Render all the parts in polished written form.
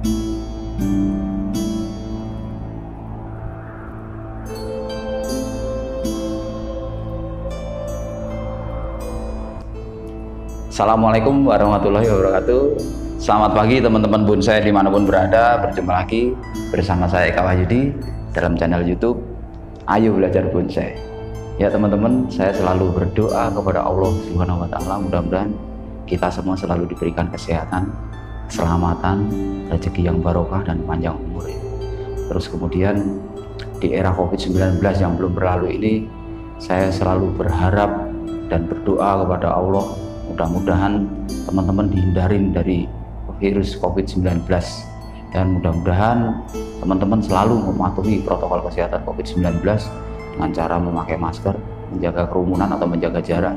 Assalamualaikum warahmatullahi wabarakatuh. Selamat pagi teman-teman bonsai dimanapun berada. Berjumpa lagi bersama saya Eka Wahyudi dalam channel YouTube Ayo Belajar Bonsai. Ya teman-teman, saya selalu berdoa kepada Allah Subhanahu wa Ta'ala, mudah-mudahan kita semua selalu diberikan kesehatan, keselamatan, rezeki yang barokah dan panjang umur. Terus kemudian di era COVID-19 yang belum berlalu ini, saya selalu berharap dan berdoa kepada Allah, mudah-mudahan teman-teman dihindarin dari virus COVID-19, dan mudah-mudahan teman-teman selalu mematuhi protokol kesehatan COVID-19 dengan cara memakai masker, menjaga kerumunan atau menjaga jarak,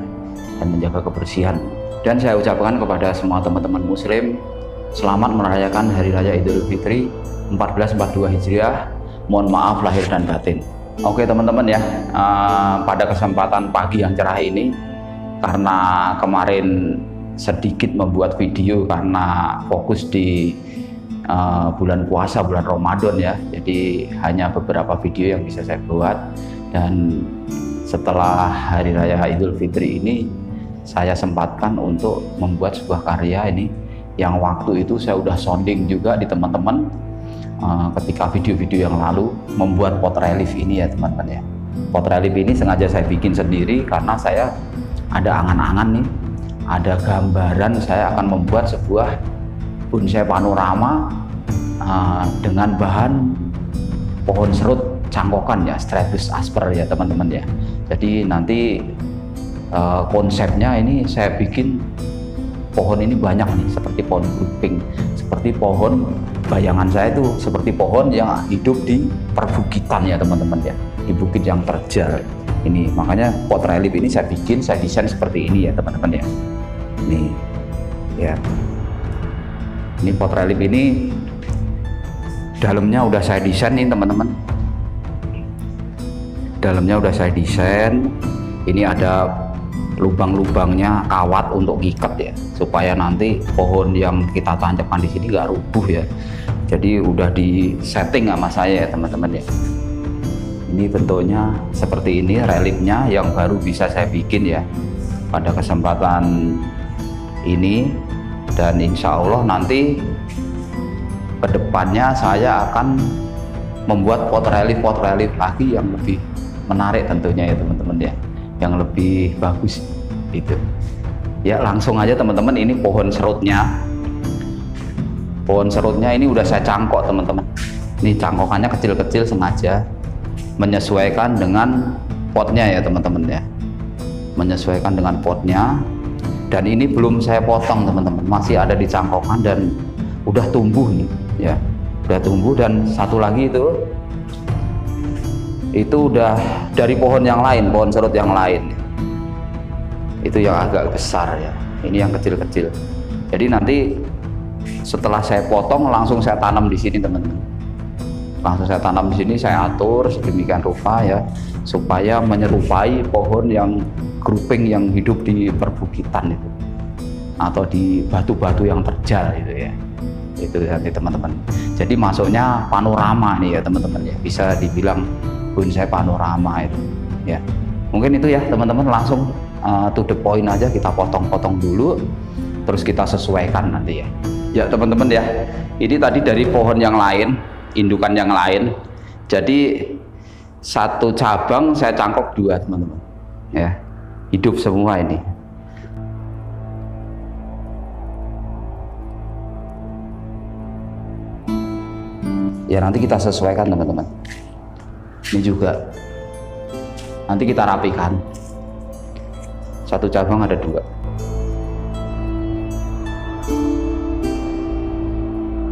dan menjaga kebersihan. Dan saya ucapkan kepada semua teman-teman muslim, selamat merayakan Hari Raya Idul Fitri 1442 Hijriah. Mohon maaf lahir dan batin. Oke teman-teman ya, pada kesempatan pagi yang cerah ini, karena kemarin sedikit membuat video karena fokus di bulan puasa, bulan Ramadan ya, jadi hanya beberapa video yang bisa saya buat. Dan setelah Hari Raya Idul Fitri ini, saya sempatkan untuk membuat sebuah karya ini yang waktu itu saya udah sounding juga di teman-teman ketika video-video yang lalu, membuat pot relief ini ya teman-teman ya. Pot relief ini sengaja saya bikin sendiri karena saya ada angan-angan nih, ada gambaran saya akan membuat sebuah bonsai panorama dengan bahan pohon serut cangkokan ya, Strepis asper ya teman-teman ya. Jadi nanti konsepnya ini saya bikin pohon ini banyak nih, seperti pohon grouping, seperti pohon bayangan saya itu seperti pohon yang hidup di perbukitan ya teman-teman ya, di bukit yang terjal. Ini makanya pot relief ini saya bikin, saya desain seperti ini ya teman-teman ya. Nih ya, ini pot relief ini dalamnya udah saya desain nih teman-teman. Dalamnya udah saya desain. Ini ada lubang-lubangnya, kawat untuk ngikat ya, supaya nanti pohon yang kita tancapkan di sini nggak rubuh ya. Jadi udah di setting sama saya ya teman-teman ya. Ini bentuknya seperti ini, reliefnya yang baru bisa saya bikin ya pada kesempatan ini. Dan insya Allah nanti kedepannya saya akan membuat pot relief lagi yang lebih menarik tentunya ya teman-teman ya, yang lebih bagus itu ya. Langsung aja teman-teman, ini pohon serutnya. Pohon serutnya ini udah saya cangkok teman-teman. Ini cangkokannya kecil-kecil sengaja menyesuaikan dengan potnya ya teman-teman ya, menyesuaikan dengan potnya. Dan ini belum saya potong teman-teman, masih ada di cangkokan dan udah tumbuh nih ya, udah tumbuh. Dan satu lagi itu udah dari pohon yang lain, pohon serut yang lain, itu yang agak besar ya, ini yang kecil-kecil. Jadi nanti setelah saya potong langsung saya tanam di sini teman-teman. Langsung saya tanam di sini, saya atur sedemikian rupa ya, supaya menyerupai pohon yang grouping yang hidup di perbukitan itu, atau di batu-batu yang terjal itu ya. Itu nanti teman-teman. Jadi masuknya panorama nih ya teman-teman ya, bisa dibilang bonsai panorama itu ya. Mungkin itu ya teman-teman, langsung to the point aja, kita potong-potong dulu, terus kita sesuaikan nanti ya. Ya teman-teman ya, ini tadi dari pohon yang lain, indukan yang lain. Jadi satu cabang saya cangkok dua teman-teman ya, hidup semua ini. Ya nanti kita sesuaikan teman-teman. Ini juga nanti kita rapikan, satu cabang ada dua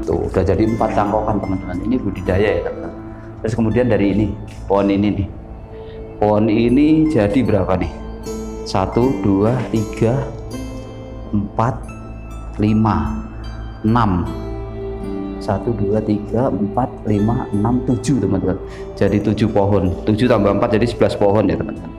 tuh, udah jadi 4 cangkokan teman-teman. Ini budidaya ya teman-teman. Terus kemudian dari ini, pohon ini nih, pohon ini jadi berapa nih? 1, 2, 3, 4, 5, 6. 1, 2, 3, 4, 5, 6, 7 teman-teman. Jadi 7 pohon, 7 tambah 4 jadi 11 pohon ya teman-teman.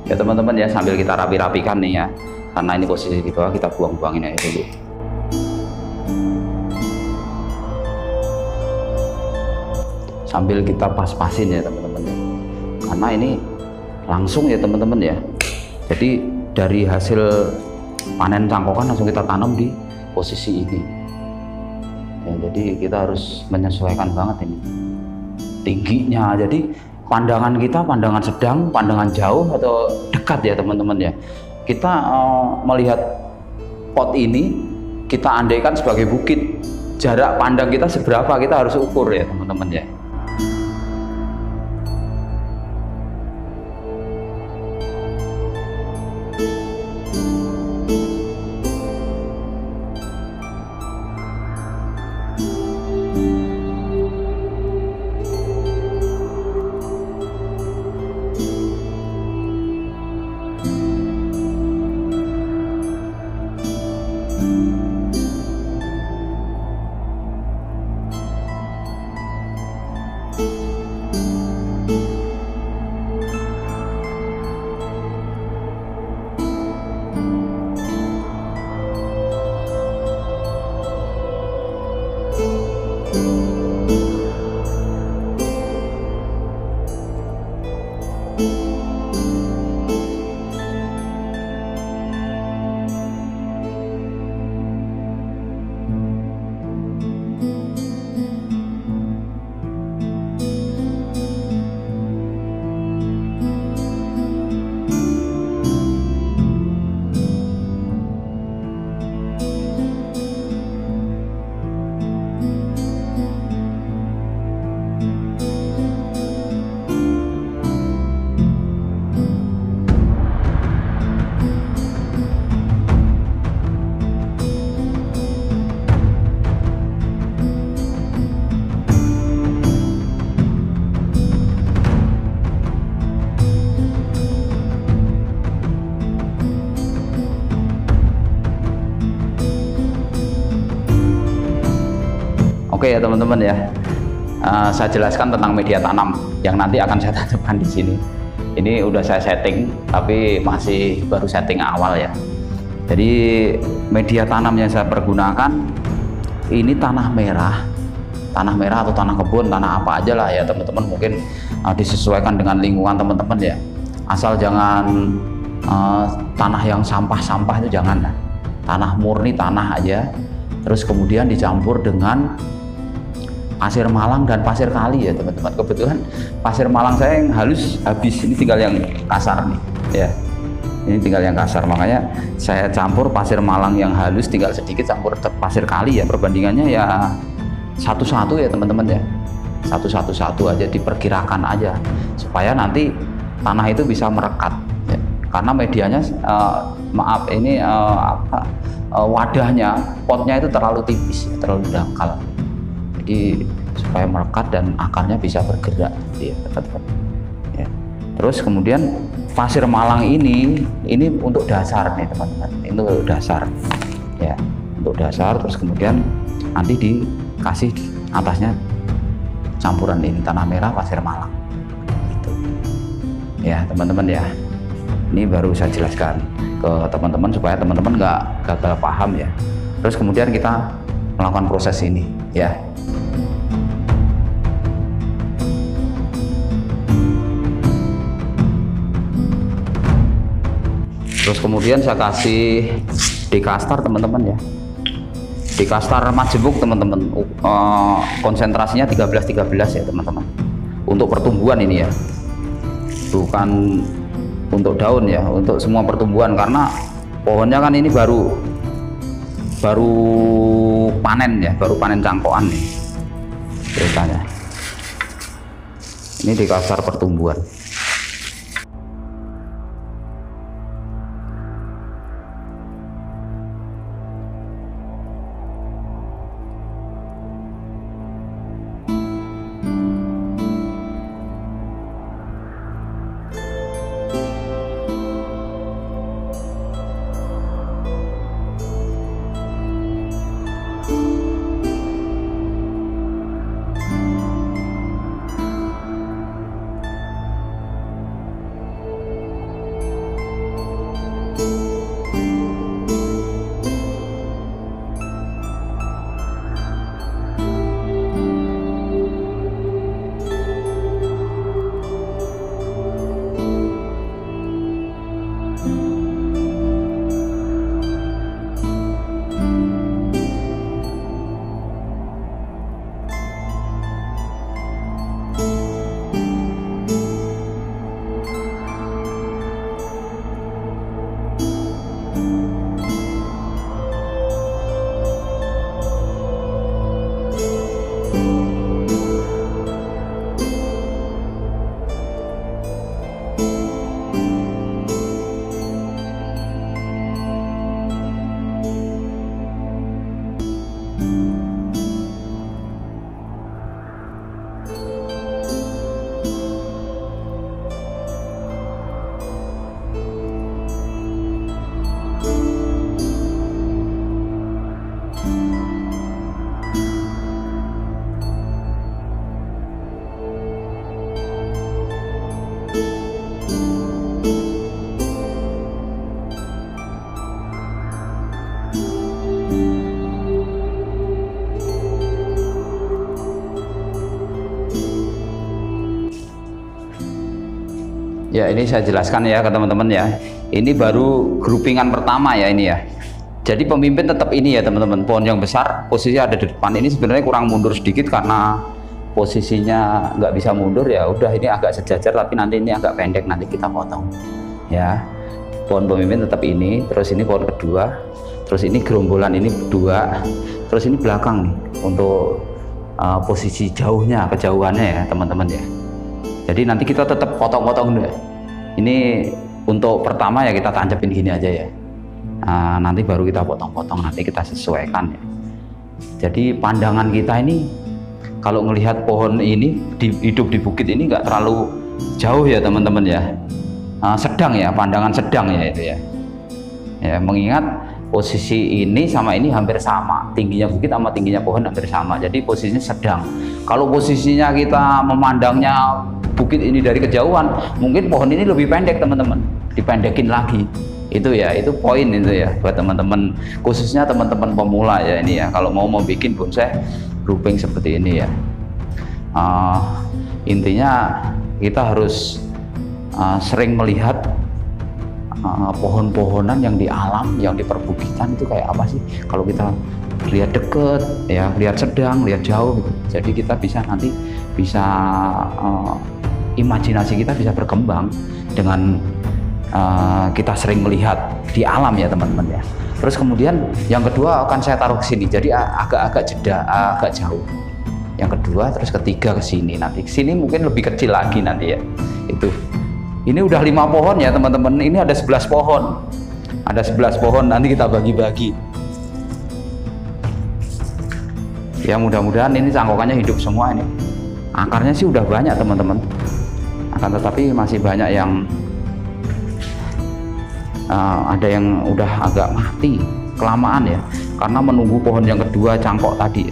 Ya teman-teman ya, sambil kita rapi-rapikan nih ya, karena ini posisi di bawah, kita buang-buangin aja dulu. Sambil kita pas-pasin ya teman-teman ya, karena ini langsung ya teman-teman ya. Jadi dari hasil panen cangkokan langsung kita tanam di posisi ini ya, jadi kita harus menyesuaikan banget ini tingginya. Jadi pandangan kita, pandangan sedang, pandangan jauh atau dekat ya teman-teman ya. Kita melihat pot ini, kita andaikan sebagai bukit, jarak pandang kita seberapa, kita harus ukur ya teman-teman ya. Oke ya teman-teman ya, saya jelaskan tentang media tanam yang nanti akan saya tanamkan di sini. Ini udah saya setting, tapi masih baru setting awal ya. Jadi media tanam yang saya pergunakan ini tanah merah atau tanah kebun, tanah apa aja lah ya teman-teman. Mungkin disesuaikan dengan lingkungan teman-teman ya. Asal jangan tanah yang sampah-sampah itu jangan lah. Tanah murni, tanah aja. Terus kemudian dicampur dengan pasir malang dan pasir kali ya teman-teman. Kebetulan pasir malang saya yang halus habis, ini tinggal yang kasar nih ya. Ini tinggal yang kasar, makanya saya campur pasir malang yang halus tinggal sedikit, campur pasir kali ya. Perbandingannya ya 1:1 ya teman-teman ya. 1:1 aja, diperkirakan aja supaya nanti tanah itu bisa merekat ya. Karena medianya wadahnya, potnya itu terlalu tipis, terlalu dangkal. Jadi supaya melekat dan akarnya bisa bergerak ya teman-teman ya. Terus kemudian pasir malang ini untuk dasar nih teman-teman, ini untuk dasar ya, untuk dasar. Terus kemudian nanti dikasih atasnya campuran ini tanah merah pasir malang gitu ya teman-teman ya. Ini baru saya jelaskan ke teman-teman supaya teman-teman nggak gagal paham ya. Terus kemudian kita melakukan proses ini ya. Terus kemudian saya kasih dekastar teman-teman ya, dekastar majemuk teman-teman, konsentrasinya 13 ya teman-teman, untuk pertumbuhan ini ya, bukan untuk daun ya, untuk semua pertumbuhan. Karena pohonnya kan ini baru panen ya, baru panen cangkokan nih ceritanya. Ini dekastar pertumbuhan. Ya, ini saya jelaskan ya ke teman-teman ya. Ini baru groupingan pertama ya ini ya. Jadi pemimpin tetap ini ya teman-teman. Pohon yang besar posisi ada di depan ini sebenarnya kurang mundur sedikit karena posisinya nggak bisa mundur, ya udah ini agak sejajar, tapi nanti ini agak pendek, nanti kita potong ya. Pohon pemimpin tetap ini, terus ini pohon kedua, terus ini gerombolan ini dua, terus ini belakang nih untuk posisi jauhnya, kejauhannya ya teman-teman ya. Jadi nanti kita tetap potong-potong dulu ya. Ini untuk pertama ya kita tancapin gini aja ya. Nanti baru kita potong-potong, nanti kita sesuaikan ya. Jadi pandangan kita ini kalau melihat pohon ini hidup di bukit ini nggak terlalu jauh ya teman-teman ya. Sedang ya, pandangan sedang ya itu ya. Ya, mengingat posisi ini sama ini hampir sama, tingginya bukit sama tingginya pohon hampir sama, jadi posisinya sedang. Kalau posisinya kita memandangnya bukit ini dari kejauhan, mungkin pohon ini lebih pendek teman-teman, dipendekin lagi. Itu ya, itu poin itu ya buat teman-teman, khususnya teman-teman pemula ya ini ya, kalau mau bikin bonsai grouping seperti ini ya. Intinya kita harus sering melihat pohon-pohonan yang di alam, yang di perbukitan itu kayak apa sih. Kalau kita lihat deket ya, lihat sedang, lihat jauh gitu. Jadi kita bisa nanti bisa imajinasi kita bisa berkembang dengan kita sering melihat di alam ya teman-teman ya. Terus kemudian yang kedua akan saya taruh ke sini, jadi agak-agak jeda, agak jauh. Yang kedua, terus ketiga ke sini, nanti ke sini mungkin lebih kecil lagi nanti ya. Itu. Ini udah 5 pohon ya teman-teman. Ini ada 11 pohon. Ada 11 pohon, nanti kita bagi-bagi. Ya mudah-mudahan ini cangkokannya hidup semua ini. Akarnya sih udah banyak teman-teman. Akan tetapi masih banyak yang ada yang udah agak mati kelamaan ya, karena menunggu pohon yang kedua cangkok tadi.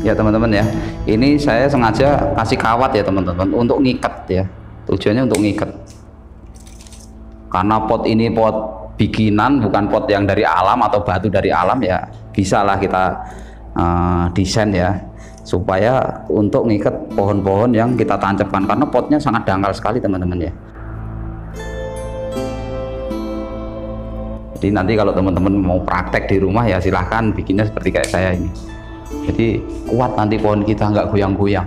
Ya teman-teman ya, ini saya sengaja kasih kawat ya teman-teman untuk ngikat ya, tujuannya untuk ngikat, karena pot ini pot bikinan, bukan pot yang dari alam atau batu dari alam ya. Bisa lah kita desain ya, supaya untuk ngikat pohon-pohon yang kita tancapkan, karena potnya sangat dangkal sekali teman-teman ya. Jadi nanti kalau teman-teman mau praktek di rumah ya silahkan bikinnya seperti kayak saya ini. Jadi kuat nanti pohon kita, nggak goyang-goyang.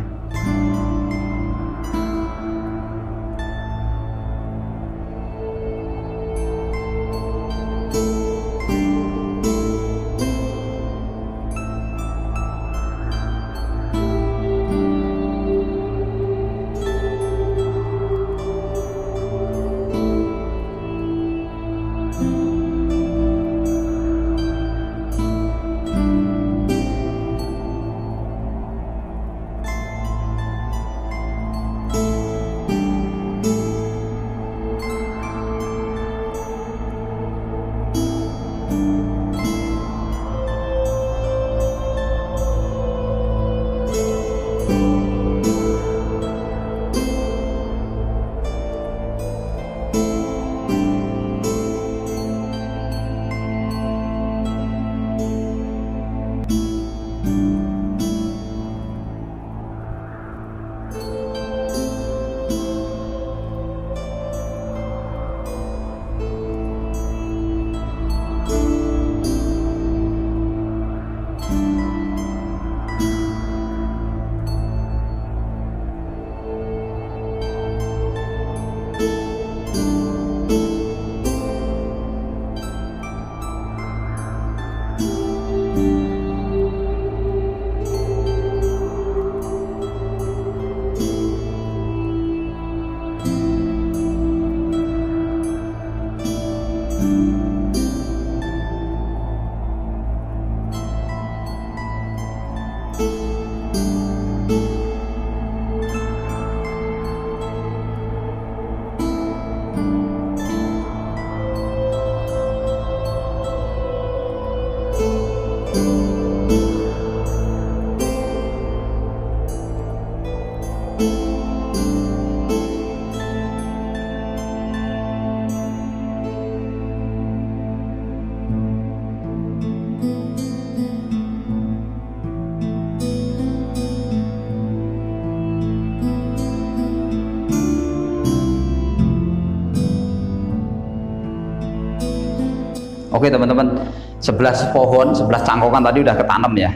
Oke teman-teman, 11 pohon, 11 cangkokan tadi udah ketanam ya.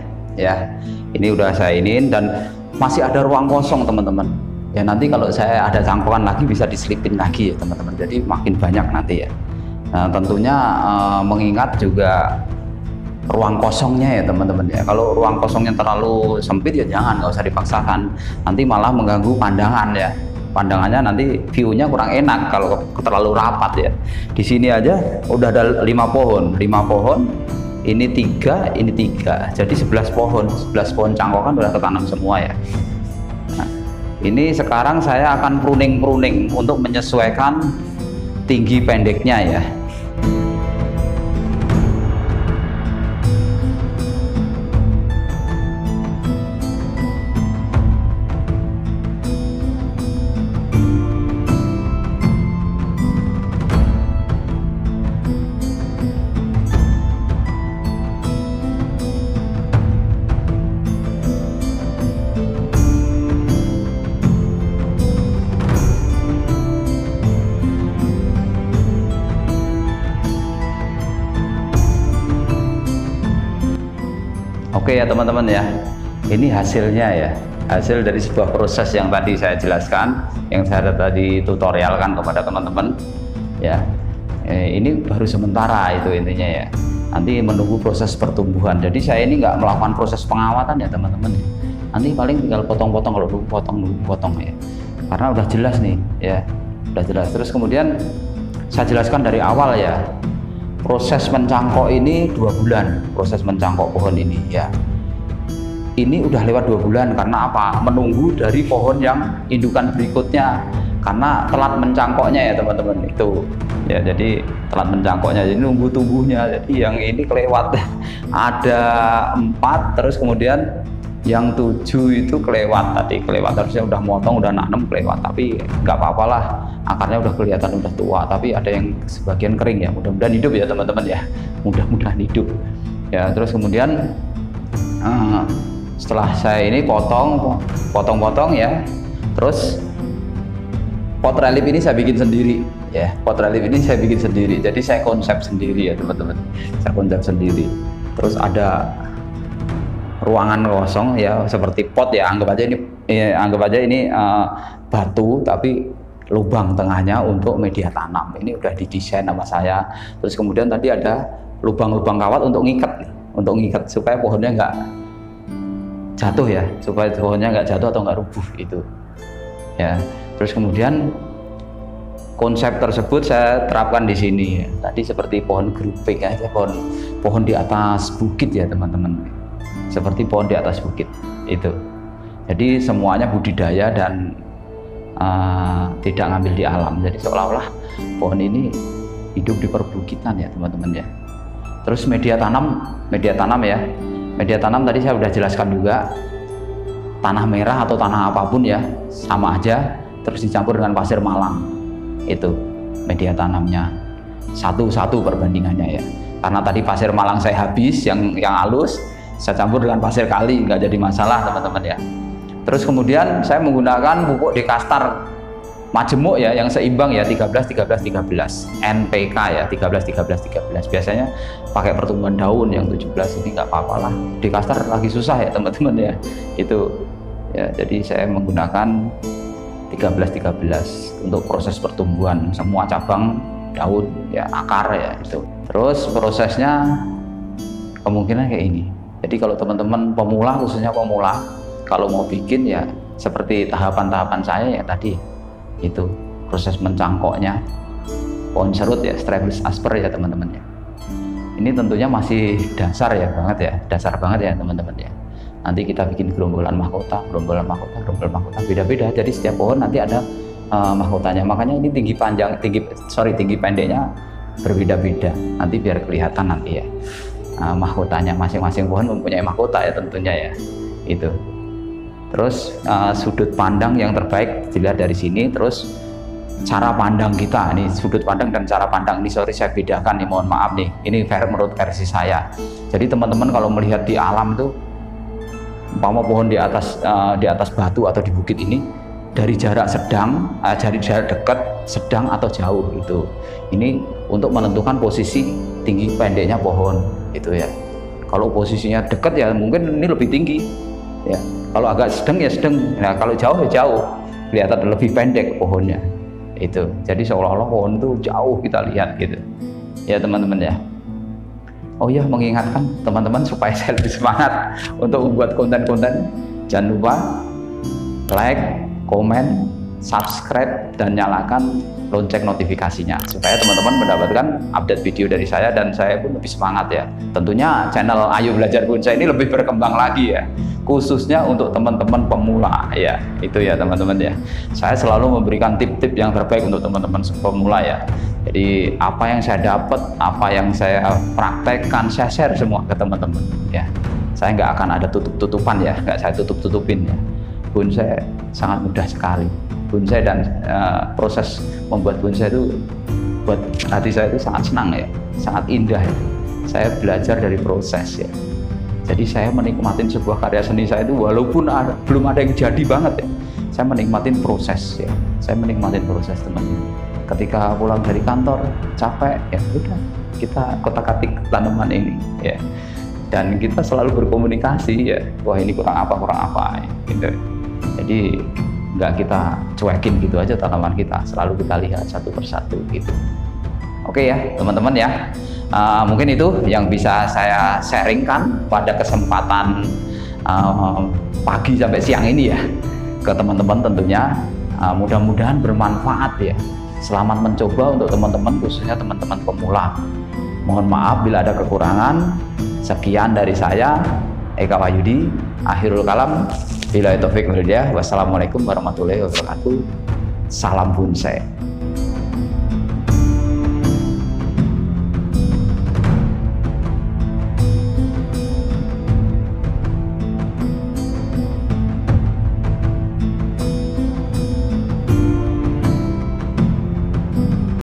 Ini udah saya iniin dan masih ada ruang kosong teman-teman. Ya nanti kalau saya ada cangkokan lagi bisa diselipin lagi ya teman-teman. Jadi makin banyak nanti ya. Nah tentunya mengingat juga ruang kosongnya ya teman-teman ya. Kalau ruang kosongnya terlalu sempit ya jangan, nggak usah dipaksakan. Nanti malah mengganggu pandangan ya. Pandangannya nanti view-nya kurang enak kalau terlalu rapat ya. Di sini aja udah ada 5 pohon, ini 3, ini 3. Jadi 11 pohon cangkokan udah ketanam semua ya. Nah, ini sekarang saya akan pruning untuk menyesuaikan tinggi pendeknya ya. Oke ya teman-teman ya, ini hasilnya ya, hasil dari sebuah proses yang tadi saya jelaskan, yang saya tadi tutorialkan kepada teman-teman ya. Ini baru sementara itu intinya ya, nanti menunggu proses pertumbuhan. Jadi saya ini nggak melakukan proses pengawatan ya teman-teman, nanti paling tinggal potong-potong, kalau dulu potong ya, karena udah jelas nih ya, udah jelas. Terus kemudian saya jelaskan dari awal ya, proses mencangkok ini 2 bulan, proses mencangkok pohon ini ya. Ini udah lewat 2 bulan karena apa? Menunggu dari pohon yang indukan berikutnya, karena telat mencangkoknya ya teman-teman itu. Ya jadi telat mencangkoknya, jadi nunggu tumbuhnya. Jadi yang ini kelewat ada 4, terus kemudian yang 7 itu kelewat tadi, harusnya udah motong, udah nanam kelewat, tapi nggak apa-apa lah, akarnya udah kelihatan udah tua, tapi ada yang sebagian kering ya. Mudah-mudahan hidup ya teman-teman ya, mudah-mudahan hidup ya. Terus kemudian setelah saya ini potong ya, terus pot relief ini saya bikin sendiri ya, jadi saya konsep sendiri ya teman-teman, saya konsep sendiri. Terus ada ruangan kosong ya seperti pot ya, anggap aja ini batu tapi lubang tengahnya untuk media tanam. Ini udah didesain sama saya. Terus kemudian tadi ada lubang-lubang kawat untuk ngikat supaya pohonnya nggak jatuh ya, atau nggak rubuh itu ya. Terus kemudian konsep tersebut saya terapkan di sini ya. Tadi seperti pohon gerupik aja, pohon di atas bukit ya teman-teman, seperti pohon di atas bukit itu. Jadi semuanya budidaya dan tidak ngambil di alam. Jadi seolah-olah pohon ini hidup di perbukitan ya teman-teman ya. Terus media tanam ya. Media tanam tadi saya sudah jelaskan juga. Tanah merah atau tanah apapun ya sama aja. Terus dicampur dengan pasir malang. Itu media tanamnya. 1:1 perbandingannya ya. Karena tadi pasir malang saya habis yang halus, saya campur dengan pasir kali, nggak jadi masalah teman-teman ya. Terus kemudian saya menggunakan pupuk dekastar majemuk ya, yang seimbang ya, 13-13-13 NPK ya, 13-13-13. Biasanya pakai pertumbuhan daun yang 17, ini nggak apa-apa lah. Dekastar lagi susah ya teman-teman ya, itu ya. Jadi saya menggunakan 13-13 untuk proses pertumbuhan semua cabang daun ya, akar ya itu. Terus prosesnya kemungkinan kayak ini. Jadi kalau teman-teman pemula, khususnya pemula, kalau mau bikin ya seperti tahapan-tahapan saya ya tadi, itu proses mencangkoknya pohon serut ya, Strabiscus asper ya teman-teman ya. Ini tentunya masih dasar ya banget ya, dasar banget ya teman-teman ya. Nanti kita bikin gerombolan mahkota beda-beda. Jadi setiap pohon nanti ada mahkotanya. Makanya ini tinggi pendeknya berbeda-beda. Nanti biar kelihatan nanti ya. Mahkotanya masing-masing pohon mempunyai mahkota ya tentunya ya. Itu. Terus sudut pandang yang terbaik dilihat dari sini. Terus cara pandang kita, ini sudut pandang dan cara pandang ini sorry saya bedakan nih, mohon maaf nih, ini menurut versi saya. Jadi teman-teman kalau melihat di alam itu umpama pohon di atas batu atau di bukit ini dari jarak sedang, dari jarak dekat, sedang atau jauh itu. Ini untuk menentukan posisi tinggi pendeknya pohon itu ya. Kalau posisinya dekat ya mungkin ini lebih tinggi ya. Kalau agak sedang ya sedang. Nah, kalau jauh ya jauh. Kelihatan lebih pendek pohonnya. Itu. Jadi seolah-olah pohon itu jauh kita lihat gitu. Ya teman-teman ya. Oh ya, mengingatkan teman-teman supaya saya lebih semangat untuk membuat konten-konten. Jangan lupa like, komen, subscribe, dan nyalakan lonceng notifikasinya supaya teman-teman mendapatkan update video dari saya dan saya pun lebih semangat ya. Tentunya channel Ayo Belajar Bonsai ini lebih berkembang lagi ya, khususnya untuk teman-teman pemula ya. Itu ya teman-teman ya. Saya selalu memberikan tip-tip yang terbaik untuk teman-teman pemula ya. Jadi apa yang saya dapat, apa yang saya praktekkan, saya share semua ke teman-teman ya. Saya nggak akan ada tutup-tutupan ya, nggak saya tutup-tutupin ya. Bonsai sangat mudah sekali. Bonsai dan proses membuat bonsai itu buat hati saya itu sangat senang ya, sangat indah ya. Saya belajar dari proses ya. Jadi saya menikmatin sebuah karya seni saya itu walaupun belum ada yang jadi banget ya. Saya menikmatin proses ya. Saya menikmatin proses teman-teman. Ketika pulang dari kantor capek ya udah kita kotak-katik tanaman ini ya. Dan kita selalu berkomunikasi ya. Wah ini kurang apa ya, gitu. Jadi nggak kita cuekin gitu aja tanaman kita, selalu kita lihat satu persatu gitu. Oke ya teman-teman ya, mungkin itu yang bisa saya sharingkan pada kesempatan pagi sampai siang ini ya ke teman-teman tentunya. Mudah-mudahan bermanfaat ya. Selamat mencoba untuk teman-teman, khususnya teman-teman pemula. Mohon maaf bila ada kekurangan. Sekian dari saya, Eka Wahyudi. Akhirul kalam. Billahi taufik wal hidayah. Wassalamualaikum warahmatullahi wabarakatuh. Salam bonsai.